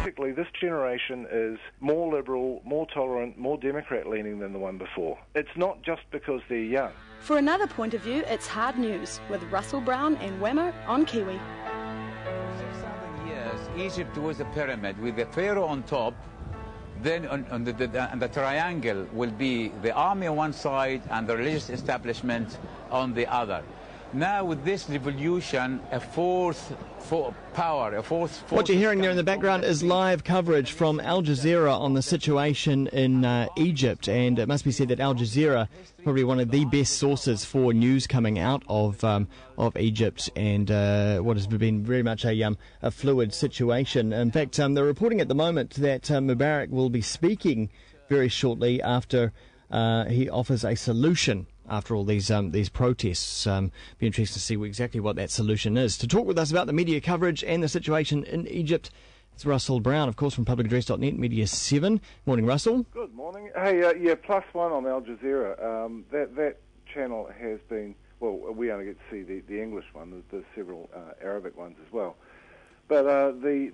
basically this generation is more liberal, more tolerant, more Democrat-leaning than the one before. It's not just because they're young. For another point of view, it's Hard News with Russell Brown and Whammo on Kiwi. 6,000 years, Egypt was a pyramid with the pharaoh on top. Then on the triangle will be the army on one side and the religious establishment on the other. Now with this revolution, a fourth power. What you're hearing there in the background is live coverage from Al Jazeera on the situation in Egypt, and it must be said that Al Jazeera is probably one of the best sources for news coming out of Egypt and what has been very much a fluid situation. In fact, they're reporting at the moment that Mubarak will be speaking very shortly after he offers a solution. After all these protests, be interesting to see exactly what that solution is. To talk with us about the media coverage and the situation in Egypt, it's Russell Brown, of course, from publicaddress.net, Media 7. Morning, Russell. Good morning. Hey, +1 on Al Jazeera. That channel has been, well, we only get to see the English one. There's several Arabic ones as well. But the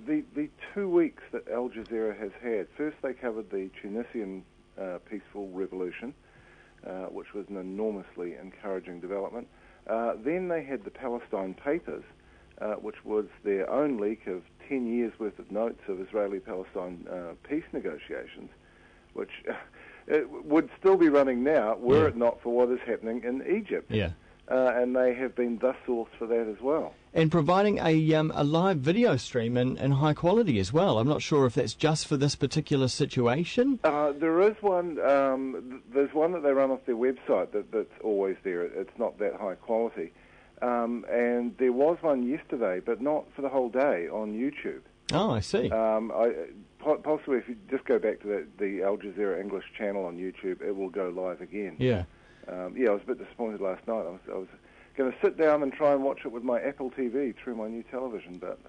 2 weeks that Al Jazeera has had, first they covered the Tunisian peaceful revolution, which was an enormously encouraging development. Then they had the Palestine Papers, which was their own leak of 10 years' worth of notes of Israeli-Palestine peace negotiations, which would still be running now were it not for what is happening in Egypt. Yeah. And they have been the source for that as well. And providing a live video stream in high quality as well. I'm not sure if that's just for this particular situation. There is one. There's one that they run off their website that's always there. It's not that high quality. And there was one yesterday, but not for the whole day, on YouTube. Oh, I see. Possibly if you just go back to the Al Jazeera English channel on YouTube, it will go live again. Yeah. I was a bit disappointed last night. I was going to sit down and try and watch it with my Apple TV through my new television, but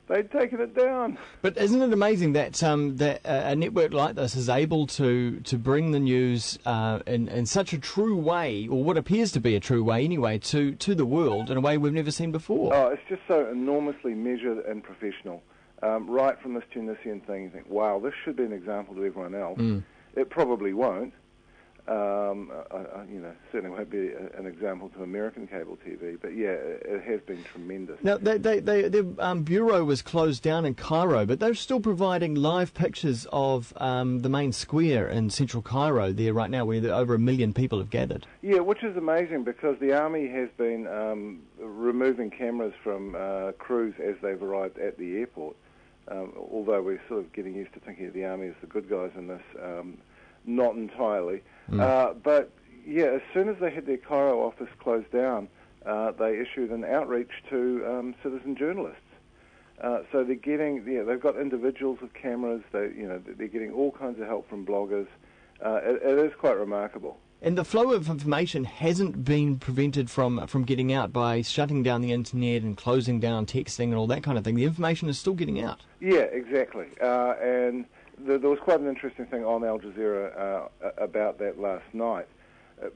they'd taken it down. But isn't it amazing that a network like this is able to bring the news in such a true way, or what appears to be a true way anyway, to the world in a way we've never seen before? Oh, it's just so enormously measured and professional. Right from this Tunisian thing, you think, wow, this should be an example to everyone else. It probably won't. Certainly won't be an example to American cable TV, but yeah, it has been tremendous. Now, their bureau was closed down in Cairo, but they're still providing live pictures of the main square in central Cairo there right now, where over 1 million people have gathered. Yeah, which is amazing because the army has been removing cameras from crews as they've arrived at the airport, although we're sort of getting used to thinking of the army as the good guys in this. Not entirely. But, yeah, as soon as they had their Cairo office closed down, they issued an outreach to citizen journalists. So they're getting, they've got individuals with cameras. They're getting all kinds of help from bloggers. It is quite remarkable. And the flow of information hasn't been prevented from getting out by shutting down the internet and closing down texting and all that kind of thing. The information is still getting out. Yeah, exactly. And there was quite an interesting thing on Al Jazeera about that last night,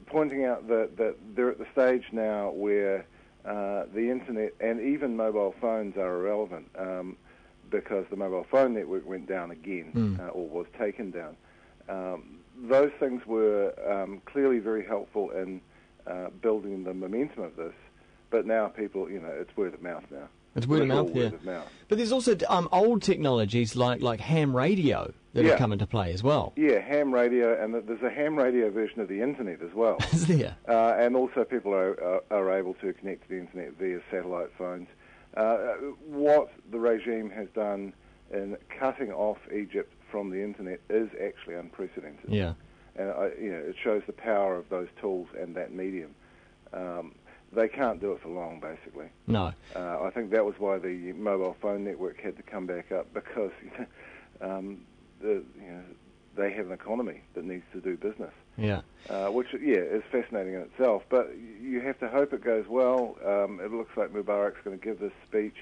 pointing out that they're at the stage now where the internet and even mobile phones are irrelevant because the mobile phone network went down again or was taken down. Those things were clearly very helpful in building the momentum of this, but now people, it's word of mouth now. It's word of mouth, yeah. But there's also old technologies like ham radio that have come into play as well. Yeah, ham radio, and there's a ham radio version of the internet as well. Is there? And also people are able to connect to the internet via satellite phones. What the regime has done in cutting off Egypt from the internet is actually unprecedented. Yeah. And it shows the power of those tools and that medium. They can't do it for long, basically. No. I think that was why the mobile phone network had to come back up, because they have an economy that needs to do business. Yeah. Which is fascinating in itself. But you have to hope it goes well. It looks like Mubarak's going to give this speech.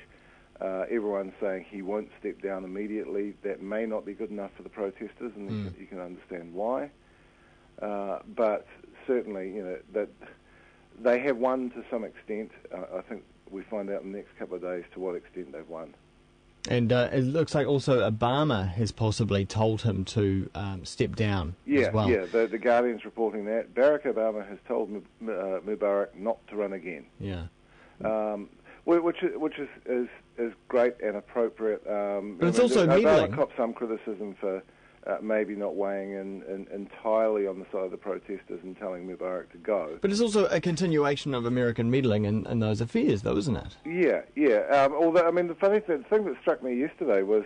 Everyone's saying he won't step down immediately. That may not be good enough for the protesters, and you can understand why. But certainly, that they have won to some extent. I think we find out in the next couple of days to what extent they've won. And it looks like also Obama has possibly told him to step down as well. Yeah, the Guardian's reporting that. Barack Obama has told Mubarak not to run again. Yeah. Which is great and appropriate. But it's also meddling. Obama copped some criticism for maybe not weighing in entirely on the side of the protesters and telling Mubarak to go. But it's also a continuation of American meddling in those affairs, though, isn't it? Yeah. Although, I mean, the thing that struck me yesterday was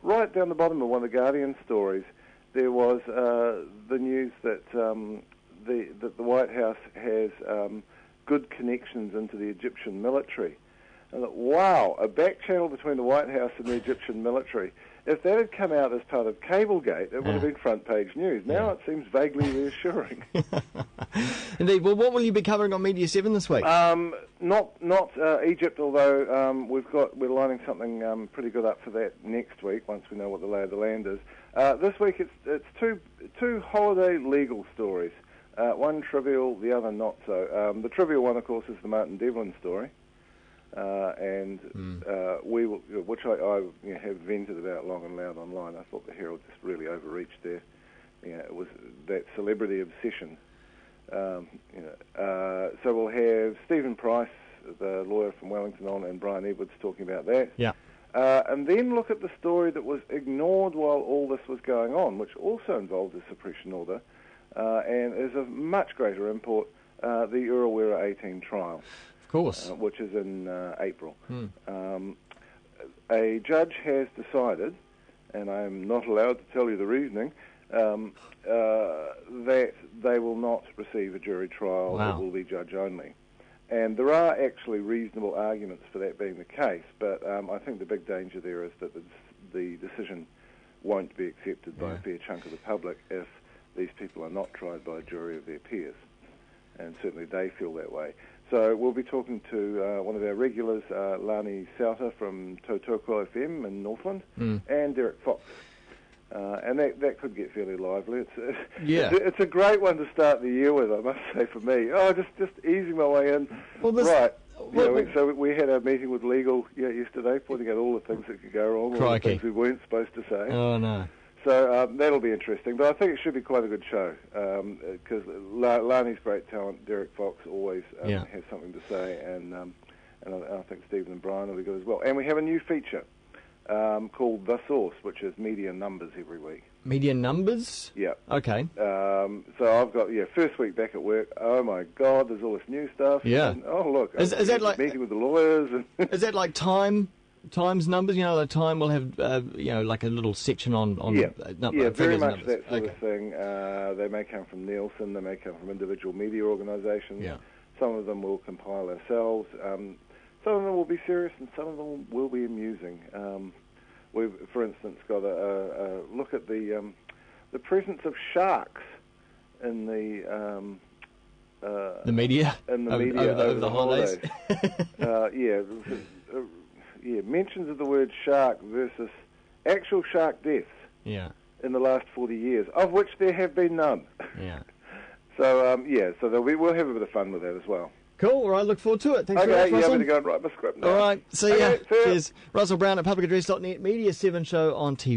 right down the bottom of one of the Guardian stories, there was the news that the White House has good connections into the Egyptian military. And I thought, wow, a back channel between the White House and the Egyptian military. If that had come out as part of Cablegate, it would have been front-page news. Now it seems vaguely reassuring. Indeed. Well, what will you be covering on Media 7 this week? Not Egypt, although we're lining something pretty good up for that next week once we know what the lay of the land is. This week it's two holiday legal stories. One trivial, the other not so. The trivial one, of course, is the Martin Devlin story. We will, which I have vented about long and loud online. I thought the Herald just really overreached there. It was that celebrity obsession. So we'll have Stephen Price, the lawyer from Wellington, on, and Brian Edwards talking about that. Yeah. And then look at the story that was ignored while all this was going on, which also involved a suppression order, and is of much greater import, the Urawera 18 trial. Of course. Which is in April. A judge has decided, and I am not allowed to tell you the reasoning, that they will not receive a jury trial. Wow. It will be judge only. And there are actually reasonable arguments for that being the case, but I think the big danger there is that the decision won't be accepted by a fair chunk of the public if these people are not tried by a jury of their peers. And certainly they feel that way. So we'll be talking to one of our regulars, Lani Sauter from Totoko FM in Northland, and Derek Fox. And that could get fairly lively. It's a great one to start the year with, I must say, for me. Just easing my way in. So we had a meeting with legal yesterday, pointing out all the things that could go wrong, all the things we weren't supposed to say. Oh, no. So that'll be interesting, but I think it should be quite a good show because Lani's great talent. Derek Fox always has something to say, and I think Stephen and Brian will be good as well. And we have a new feature called The Source, which is media numbers every week. Media numbers? Yeah. Okay. So I've got first week back at work. Oh my God, there's all this new stuff. Yeah. And, look, is that like meeting with the lawyers? And is that like Times numbers, the Time will have, like a little section on very much numbers. That sort of thing. They may come from Nielsen, they may come from individual media organisations. Yeah. Some of them we'll compile ourselves. Some of them will be serious, and some of them will be amusing. We've, for instance, got a look at the presence of sharks in the media. In the media over the holidays. Mentions of the word shark versus actual shark deaths in the last 40 years, of which there have been none. Yeah. So we'll have a bit of fun with that as well. Cool. All right, look forward to it. Thanks very much, Russell. I'm going to go and write my script now. All right, see ya. Cheers. Russell Brown at publicaddress.net, Media 7 show on TV.